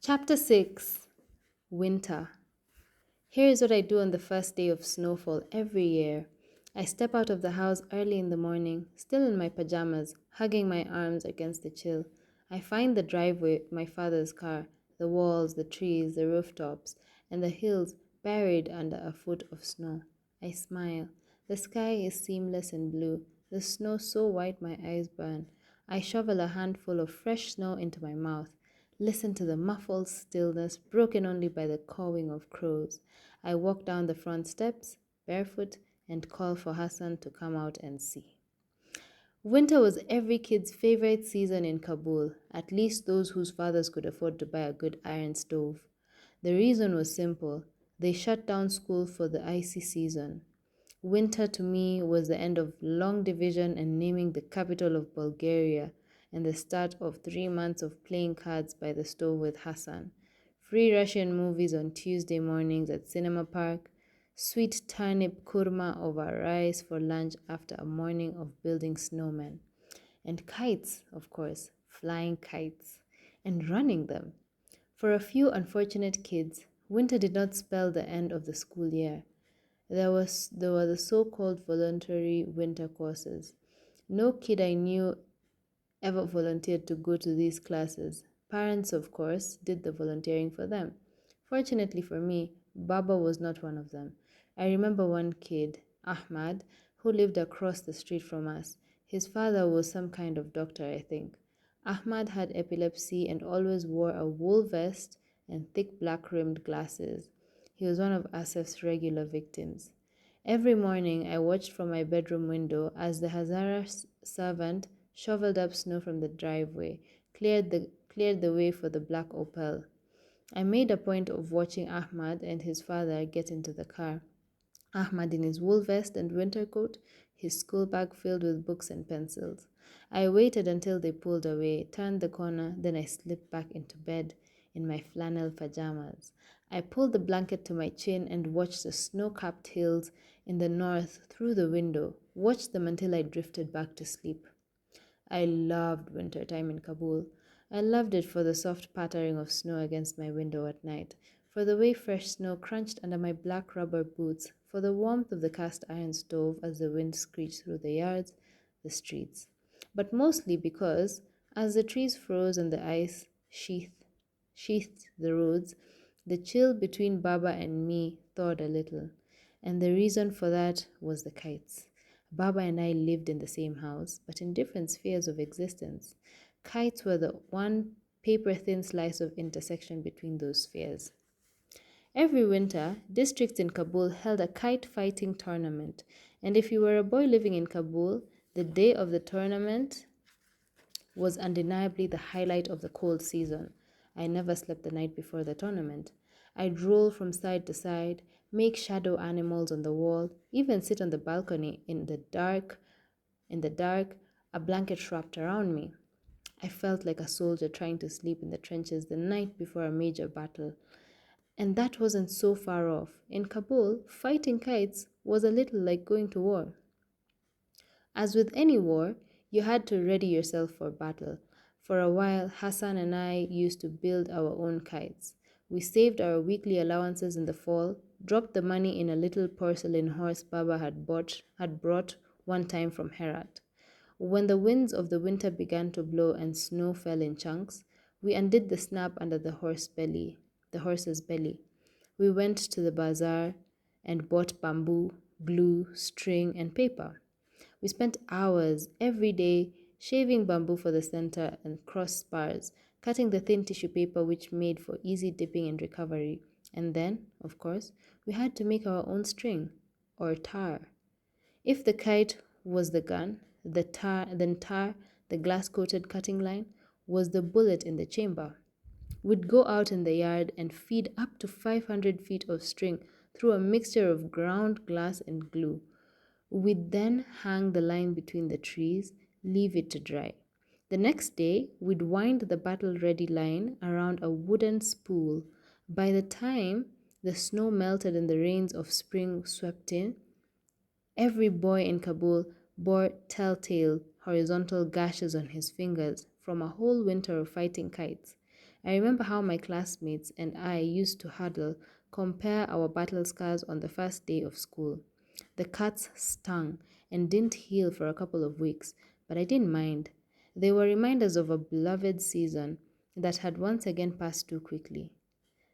Chapter 6. Winter. Here is what I do on the first day of snowfall every year. I step out of the house early in the morning, still in my pajamas, hugging my arms against the chill. I find the driveway, my father's car, the walls, the trees, the rooftops, and the hills buried under a foot of snow. I smile. The sky is seamless and blue, the snow so white my eyes burn. I shovel a handful of fresh snow into my mouth. Listen to the muffled stillness broken only by the cawing of crows. I walk down the front steps, barefoot, and call for Hassan to come out and see. Winter was every kid's favorite season in Kabul, at least those whose fathers could afford to buy a good iron stove. The reason was simple: they shut down school for the icy season. Winter to me was the end of long division and naming the capital of Bulgaria, and the start of 3 months of playing cards by the stove with Hassan. Free Russian movies on Tuesday mornings at Cinema Park, sweet turnip kurma over rice for lunch after a morning of building snowmen, and kites, of course, flying kites, and running them. For a few unfortunate kids, winter did not spell the end of the school year. There were the so-called voluntary winter courses. No kid I knew ever volunteered to go to these classes. Parents, of course, did the volunteering for them. Fortunately for me, Baba was not one of them. I remember one kid, Ahmad, who lived across the street from us. His father was some kind of doctor, I think. Ahmad had epilepsy and always wore a wool vest and thick black rimmed glasses. He was one of Asif's regular victims. Every morning I watched from my bedroom window as the Hazara servant shoveled up snow from the driveway, cleared the way for the black Opel. I made a point of watching Ahmad and his father get into the car. Ahmad in his wool vest and winter coat, his school bag filled with books and pencils. I waited until they pulled away, turned the corner, then I slipped back into bed in my flannel pajamas. I pulled the blanket to my chin and watched the snow-capped hills in the north through the window, watched them until I drifted back to sleep. I loved winter time in Kabul. I loved it for the soft pattering of snow against my window at night, for the way fresh snow crunched under my black rubber boots, for the warmth of the cast iron stove as the wind screeched through the yards, the streets. But mostly because, as the trees froze and the ice sheathed the roads, the chill between Baba and me thawed a little. And the reason for that was the kites. Baba and I lived in the same house, but in different spheres of existence. Kites were the one paper thin slice of intersection between those spheres. Every winter, districts in Kabul held a kite fighting tournament, and if you were a boy living in Kabul, the day of the tournament was undeniably the highlight of the cold season. I never slept the night before the tournament. I'd roll from side to side, make shadow animals on the wall, even sit on the balcony in the dark, a blanket wrapped around me. I felt like a soldier trying to sleep in the trenches the night before a major battle. And that wasn't so far off. In Kabul, fighting kites was a little like going to war. As with any war, you had to ready yourself for battle. For a while, Hassan and I used to build our own kites. We saved our weekly allowances in the fall, dropped the money in a little porcelain horse Baba had brought one time from Herat. When the winds of the winter began to blow and snow fell in chunks, we undid the snap under the horse's belly. We went to the bazaar and bought bamboo, glue, string, and paper. We spent hours every day shaving bamboo for the center and crossbars, cutting the thin tissue paper which made for easy dipping and recovery. And then, of course, we had to make our own string, or tar. If the kite was the gun, then tar, the glass-coated cutting line, was the bullet in the chamber. We'd go out in the yard and feed up to 500 feet of string through a mixture of ground glass and glue. We'd then hang the line between the trees, leave it to dry. The next day, we'd wind the battle-ready line around a wooden spool. By the time the snow melted and the rains of spring swept in, every boy in Kabul bore telltale horizontal gashes on his fingers from a whole winter of fighting kites. I remember how my classmates and I used to huddle, compare our battle scars on the first day of school. The cuts stung and didn't heal for a couple of weeks, but I didn't mind. They were reminders of a beloved season that had once again passed too quickly.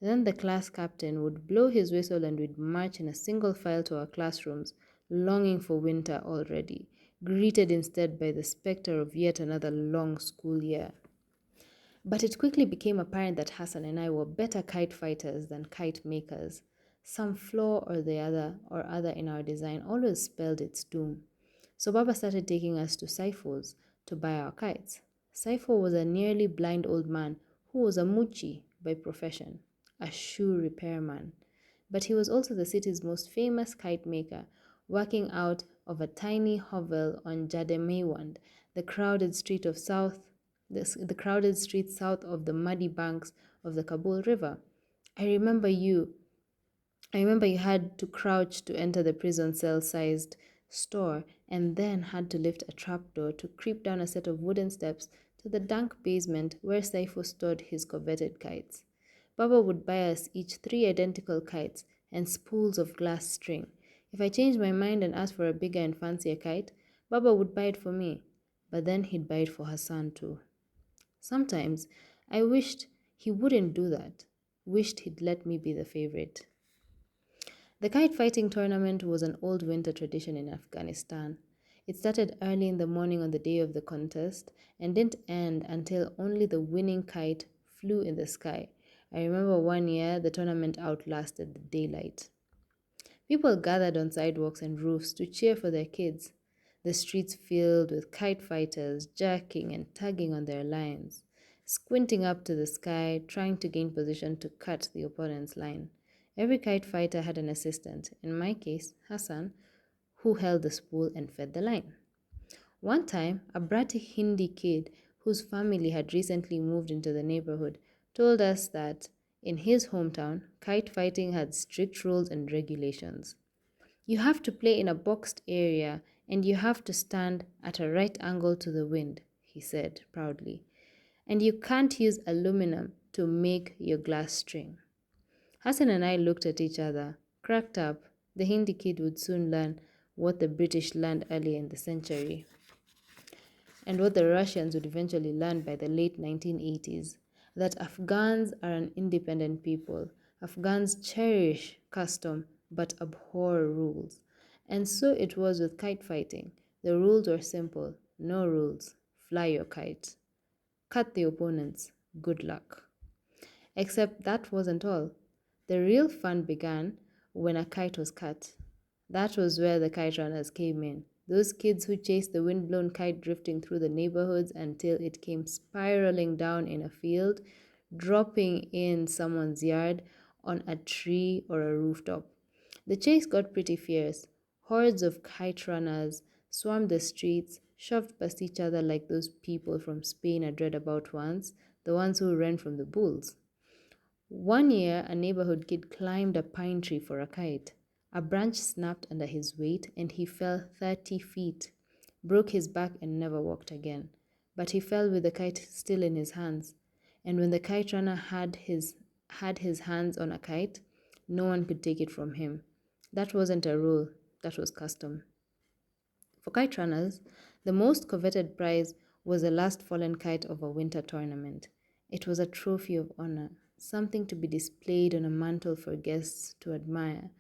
Then the class captain would blow his whistle and we'd march in a single file to our classrooms, longing for winter already, greeted instead by the specter of yet another long school year. But it quickly became apparent that Hassan and I were better kite fighters than kite makers. Some flaw or other in our design always spelled its doom. So Baba started taking us to Saifo's to buy our kites. Saifo was a nearly blind old man who was a muchi by profession, a shoe repairman. But he was also the city's most famous kite maker, working out of a tiny hovel on Jademewand, the crowded street of south the crowded streets south of the muddy banks of the Kabul River. I remember you. I remember you had to crouch to enter the prison cell sized store and then had to lift a trapdoor to creep down a set of wooden steps to the dank basement where Saifo stored his coveted kites. Baba would buy us each 3 identical kites and spools of glass string. If I changed my mind and asked for a bigger and fancier kite, Baba would buy it for me, but then he'd buy it for Hassan too. Sometimes I wished he wouldn't do that, wished he'd let me be the favorite. The kite fighting tournament was an old winter tradition in Afghanistan. It started early in the morning on the day of the contest and didn't end until only the winning kite flew in the sky. I remember one year the tournament outlasted the daylight. People gathered on sidewalks and roofs to cheer for their kids, the streets filled with kite fighters jerking and tugging on their lines, squinting up to the sky, trying to gain position to cut the opponent's line. Every kite fighter had an assistant, in my case, Hassan, who held the spool and fed the line. One time, a bratty Hindi kid whose family had recently moved into the neighborhood told us that in his hometown, kite fighting had strict rules and regulations. You have to play in a boxed area and you have to stand at a right angle to the wind, he said proudly. And you can't use aluminum to make your glass string. Hassan and I looked at each other, cracked up. The Hindi kid would soon learn what the British learned early in the century and what the Russians would eventually learn by the late 1980s, that Afghans are an independent people. Afghans cherish custom but abhor rules. And so it was with kite fighting. The rules were simple: no rules, fly your kite. Cut the opponents, good luck. Except that wasn't all. The real fun began when a kite was cut. That was where the kite runners came in. Those kids who chased the wind-blown kite drifting through the neighborhoods until it came spiraling down in a field, dropping in someone's yard, on a tree or a rooftop. The chase got pretty fierce. Hordes of kite runners swarmed the streets, shoved past each other like those people from Spain I'd read about once, the ones who ran from the bulls. One year, a neighborhood kid climbed a pine tree for a kite. A branch snapped under his weight and he fell 30 feet, broke his back, and never walked again. But he fell with the kite still in his hands. And when the kite runner had his hands on a kite, no one could take it from him. That wasn't a rule, that was custom. For kite runners, the most coveted prize was the last fallen kite of a winter tournament. It was a trophy of honor, something to be displayed on a mantle for guests to admire.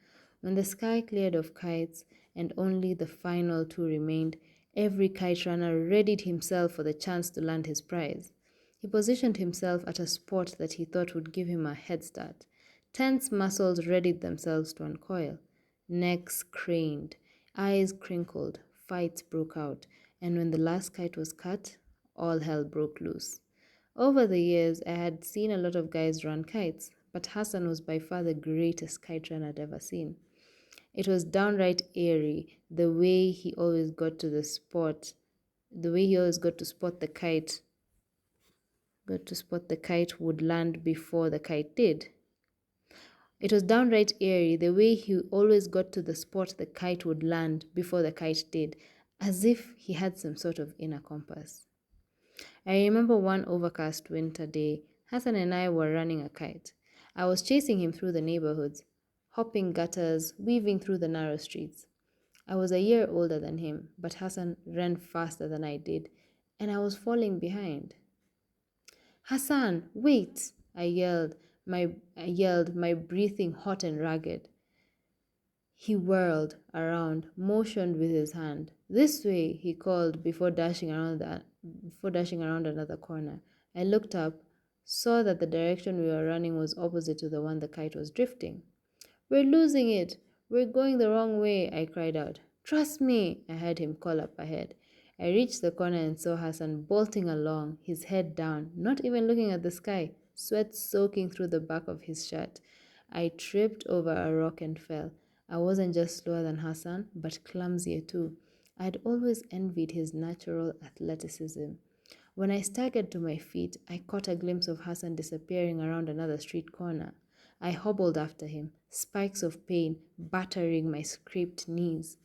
When the sky cleared of kites and only the final two remained, every kite runner readied himself for the chance to land his prize. He positioned himself at a spot that he thought would give him a head start. Tense muscles readied themselves to uncoil. Necks craned, eyes crinkled, fights broke out, and when the last kite was cut, all hell broke loose. Over the years, I had seen a lot of guys run kites, but Hassan was by far the greatest kite runner I'd ever seen. It was downright eerie, the way he always got to spot the kite would land before the kite did. It was downright eerie the way he always got to the spot the kite would land before the kite did, as if he had some sort of inner compass. I remember one overcast winter day Hassan and I were running a kite. I was chasing him through the neighborhoods, hopping gutters, weaving through the narrow streets. I was a year older than him, but Hassan ran faster than I did, and I was falling behind. Hassan, wait! I yelled, my breathing hot and ragged. He whirled around, motioned with his hand. This way, he called before dashing around another corner. I looked up, saw that the direction we were running was opposite to the one the kite was drifting. We're losing it. We're going the wrong way, I cried out. Trust me, I heard him call up ahead. I reached the corner and saw Hassan bolting along, his head down, not even looking at the sky, sweat soaking through the back of his shirt. I tripped over a rock and fell. I wasn't just slower than Hassan, but clumsier too. I'd always envied his natural athleticism. When I staggered to my feet, I caught a glimpse of Hassan disappearing around another street corner. I hobbled after him, spikes of pain battering my scraped knees.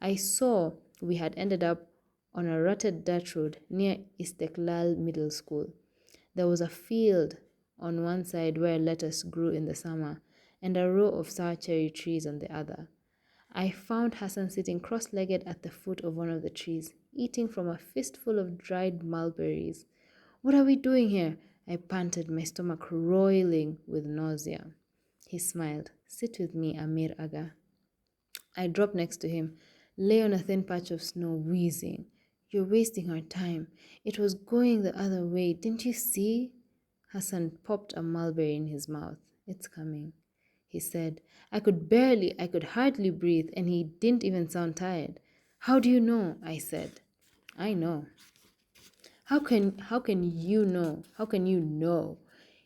I saw we had ended up on a rutted dirt road near Istiklal Middle School. There was a field on one side where lettuce grew in the summer, and a row of sour cherry trees on the other. I found Hassan sitting cross legged at the foot of one of the trees, eating from a fistful of dried mulberries. What are we doing here? I panted, my stomach roiling with nausea. He smiled. Sit with me, Amir Aga. I dropped next to him, lay on a thin patch of snow, wheezing. You're wasting our time. It was going the other way. Didn't you see? Hassan popped a mulberry in his mouth. It's coming, he said. I could hardly breathe, and he didn't even sound tired. How do you know? I said. I know. How can you know? How can you know?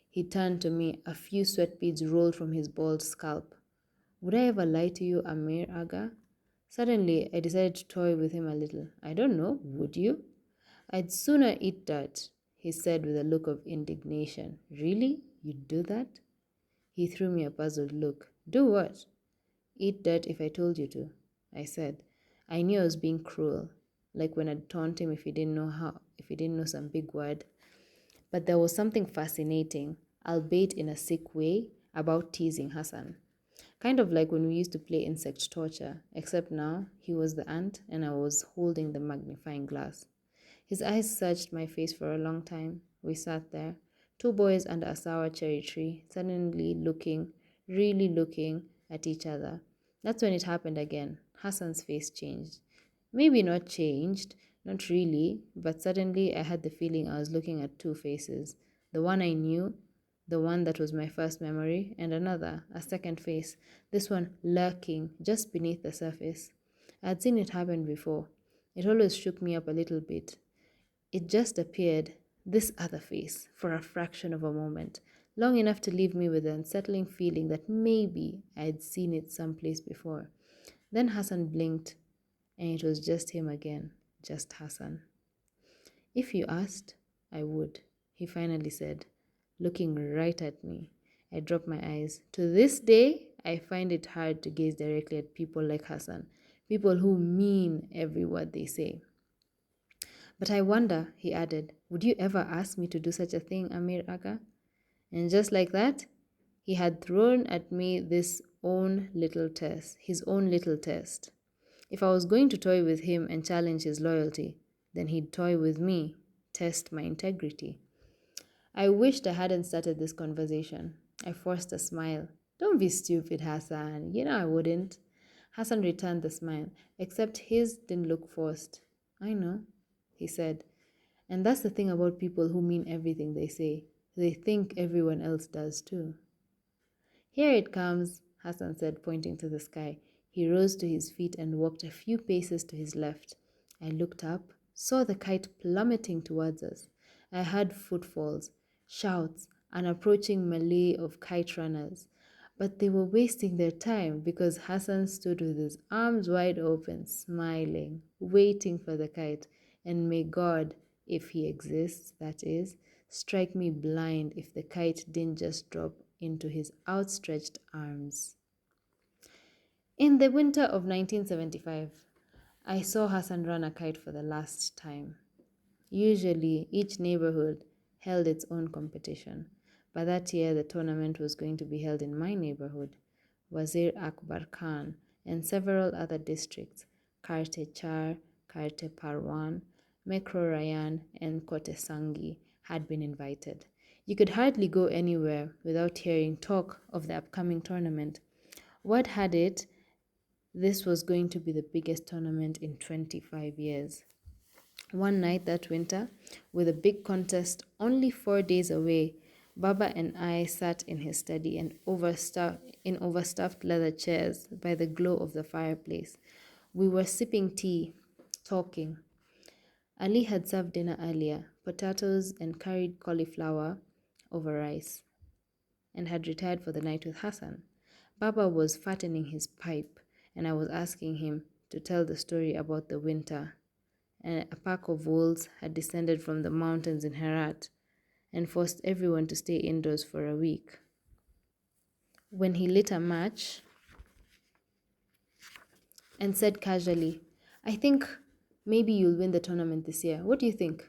He turned to me. A few sweat beads rolled from his bald scalp. Would I ever lie to you, Amir Aga? Suddenly, I decided to toy with him a little. I don't know, would you? I'd sooner eat dirt, he said with a look of indignation. Really? You'd do that? He threw me a puzzled look. Do what? Eat dirt if I told you to, I said. I knew I was being cruel, like when I'd taunt him if he didn't know some big word. But there was something fascinating, albeit in a sick way, about teasing Hassan. Kind of like when we used to play insect torture, except now he was the ant and I was holding the magnifying glass. His eyes searched my face for a long time. We sat there, two boys under a sour cherry tree, suddenly looking, really looking at each other. That's when it happened again. Hassan's face changed. Maybe not changed, not really, but suddenly I had the feeling I was looking at two faces. The one I knew, the one that was my first memory, and another, a second face, this one lurking just beneath the surface. I had seen it happen before. It always shook me up a little bit. It just appeared, this other face, for a fraction of a moment, long enough to leave me with the unsettling feeling that maybe I had seen it someplace before. Then Hassan blinked, and it was just him again, just Hassan. If you asked, I would, he finally said, looking right at me. I dropped my eyes. To this day, I find it hard to gaze directly at people like Hassan, people who mean every word they say. But I wonder, he added, would you ever ask me to do such a thing, Amir Aga? And just like that, he had thrown at me his own little test. If I was going to toy with him and challenge his loyalty, then he'd toy with me, test my integrity. I wished I hadn't started this conversation. I forced a smile. Don't be stupid, Hassan. You know I wouldn't. Hassan returned the smile, except his didn't look forced. I know, he said. And that's the thing about people who mean everything they say. They think everyone else does too. Here it comes, Hassan said, pointing to the sky. He rose to his feet and walked a few paces to his left. I looked up, saw the kite plummeting towards us. I heard footfalls, shouts, an approaching melee of kite runners. But they were wasting their time because Hassan stood with his arms wide open, smiling, waiting for the kite. And may God, if he exists, that is, strike me blind if the kite didn't just drop into his outstretched arms. In the winter of 1975, I saw Hassan run a kite for the last time. Usually, each neighborhood held its own competition. But that year, the tournament was going to be held in my neighborhood, Wazir Akbar Khan, and several other districts, Karte Char, Karte Parwan, Mekro Rayan, and Kote Sangi, had been invited. You could hardly go anywhere without hearing talk of the upcoming tournament. Word had it this was going to be the biggest tournament in 25 years. One night that winter, with a big contest only 4 days away, Baba and I sat in his study and overstuffed leather chairs by the glow of the fireplace. We were sipping tea, talking. Ali had served dinner earlier, potatoes and curried cauliflower over rice, and had retired for the night with Hassan. Baba was fattening his pipe, and I was asking him to tell the story about the winter. And a pack of wolves had descended from the mountains in Herat and forced everyone to stay indoors for a week. When he lit a match and said casually, I think maybe you'll win the tournament this year. What do you think?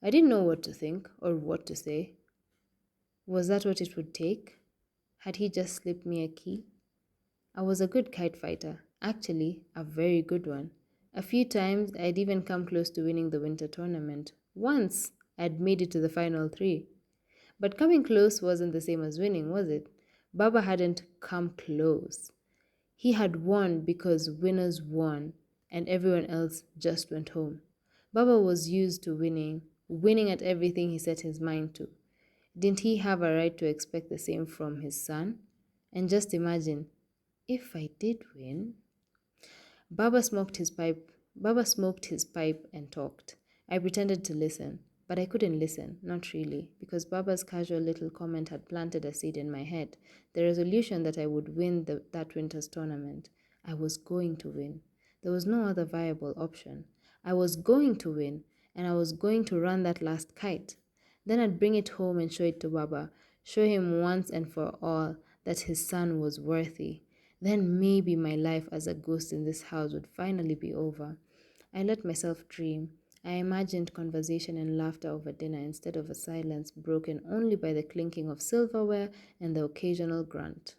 I didn't know what to think or what to say. Was that what it would take? Had he just slipped me a key? I was a good kite fighter, actually, a very good one. A few times I'd even come close to winning the winter tournament. Once I'd made it to the final three. But coming close wasn't the same as winning, was it? Baba hadn't come close. He had won because winners won and everyone else just went home. Baba was used to winning at everything he set his mind to. Didn't he have a right to expect the same from his son? And just imagine, if I did win. Baba smoked his pipe and talked. I pretended to listen, but I couldn't listen, not really, because Baba's casual little comment had planted a seed in my head, the resolution that I would win that winter's tournament. I was going to win. There was no other viable option. I was going to win, and I was going to run that last kite. Then I'd bring it home and show it to Baba, show him once and for all that his son was worthy. Then maybe my life as a ghost in this house would finally be over. I let myself dream. I imagined conversation and laughter over dinner instead of a silence broken only by the clinking of silverware and the occasional grunt.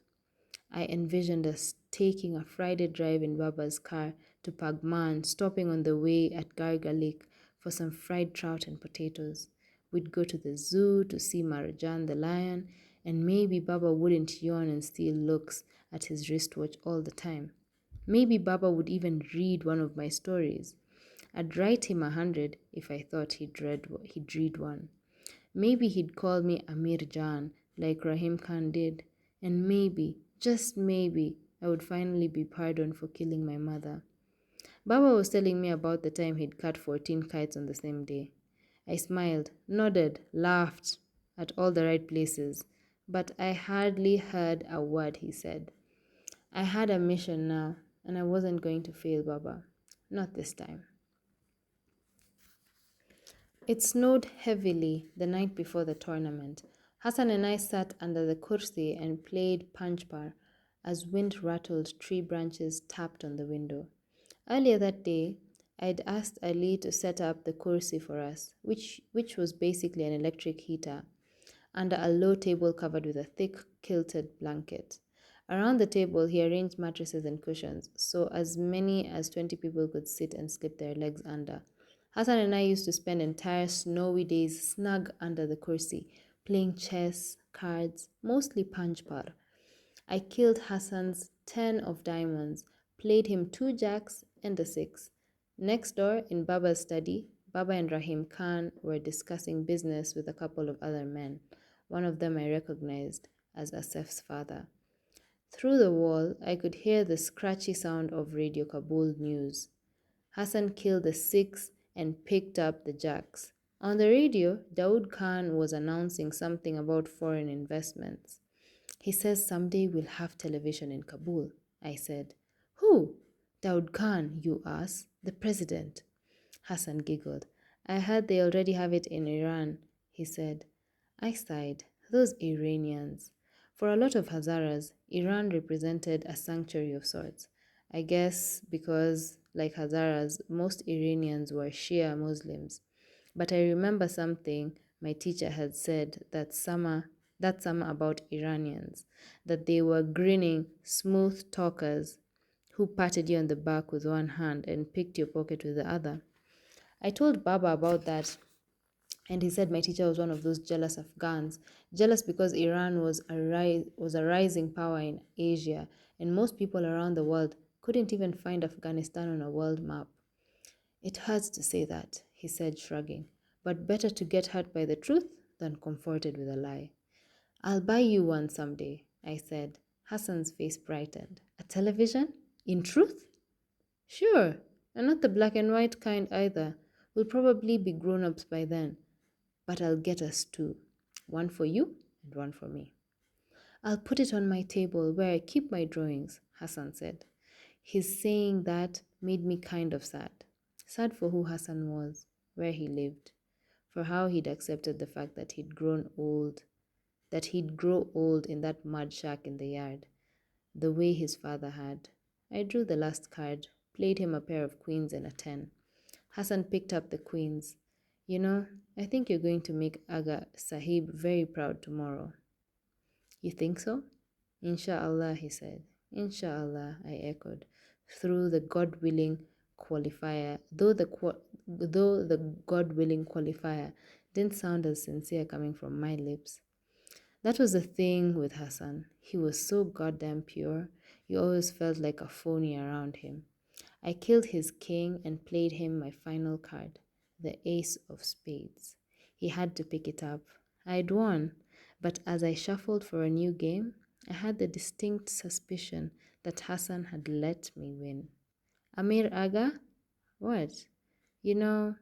I envisioned us taking a Friday drive in Baba's car to Pagman, stopping on the way at Garga Lake for some fried trout and potatoes. We'd go to the zoo to see Marjan the lion, and maybe Baba wouldn't yawn and steal looks at his wristwatch all the time. Maybe Baba would even read one of my stories. I'd write him 100 if I thought he'd read one. Maybe he'd call me Amir Jan like Rahim Khan did, and maybe, just maybe, I would finally be pardoned for killing my mother. Baba was telling me about the time he'd cut 14 kites on the same day. I smiled, nodded, laughed at all the right places, but I hardly heard a word he said. I had a mission now, and I wasn't going to fail Baba. Not this time. It snowed heavily the night before the tournament. Hassan and I sat under the kursi and played panchpar as wind rattled tree branches tapped on the window. Earlier that day, I'd asked Ali to set up the kursi for us, which was basically an electric heater, under a low table covered with a thick quilted blanket. Around the table, he arranged mattresses and cushions, so as many as 20 people could sit and slip their legs under. Hassan and I used to spend entire snowy days snug under the kursi, playing chess, cards, mostly panchpar. I killed Hassan's 10 of diamonds, played him 2 jacks and a 6. Next door, in Baba's study, Baba and Rahim Khan were discussing business with a couple of other men. One of them I recognized as Asef's father. Through the wall, I could hear the scratchy sound of Radio Kabul news. Hassan killed the 6 and picked up the jacks. On the radio, Daoud Khan was announcing something about foreign investments. He says someday we'll have television in Kabul, I said. Who? Daoud Khan, you ass, the president. Hassan giggled. I heard they already have it in Iran, he said. I sighed. Those Iranians. For a lot of Hazaras, Iran represented a sanctuary of sorts. I guess because, like Hazaras, most Iranians were Shia Muslims. But I remember something my teacher had said that summer That's some about Iranians, that they were grinning, smooth talkers who patted you on the back with one hand and picked your pocket with the other. I told Baba about that, and he said my teacher was one of those jealous Afghans, jealous because Iran was a rising power in Asia, and most people around the world couldn't even find Afghanistan on a world map. It hurts to say that, he said, shrugging, but better to get hurt by the truth than comforted with a lie. I'll buy you one someday, I said. Hassan's face brightened. A television? In truth? Sure, and not the black and white kind either. We'll probably be grown ups by then. But I'll get us two. One for you and one for me. I'll put it on my table where I keep my drawings, Hassan said. His saying that made me kind of sad. Sad for who Hassan was, where he lived, for how he'd accepted the fact that he'd grow old in that mud shack in the yard, the way his father had. I drew the last card, played him a pair of queens and a 10. Hassan picked up the queens. You know, I think you're going to make Aga Sahib very proud tomorrow. You think so? Insha'Allah, he said. Insha'Allah, I echoed, through the God willing qualifier, though the God willing qualifier didn't sound as sincere coming from my lips. That was the thing with Hassan. He was so goddamn pure, you always felt like a phony around him. I killed his king and played him my final card, the ace of spades. He had to pick it up. I'd won, but as I shuffled for a new game, I had the distinct suspicion that Hassan had let me win. Amir Aga? What? You know,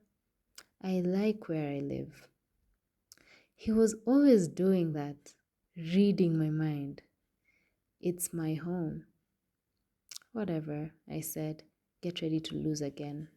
I like where I live. He was always doing that, reading my mind. It's my home. Whatever, I said. Get ready to lose again.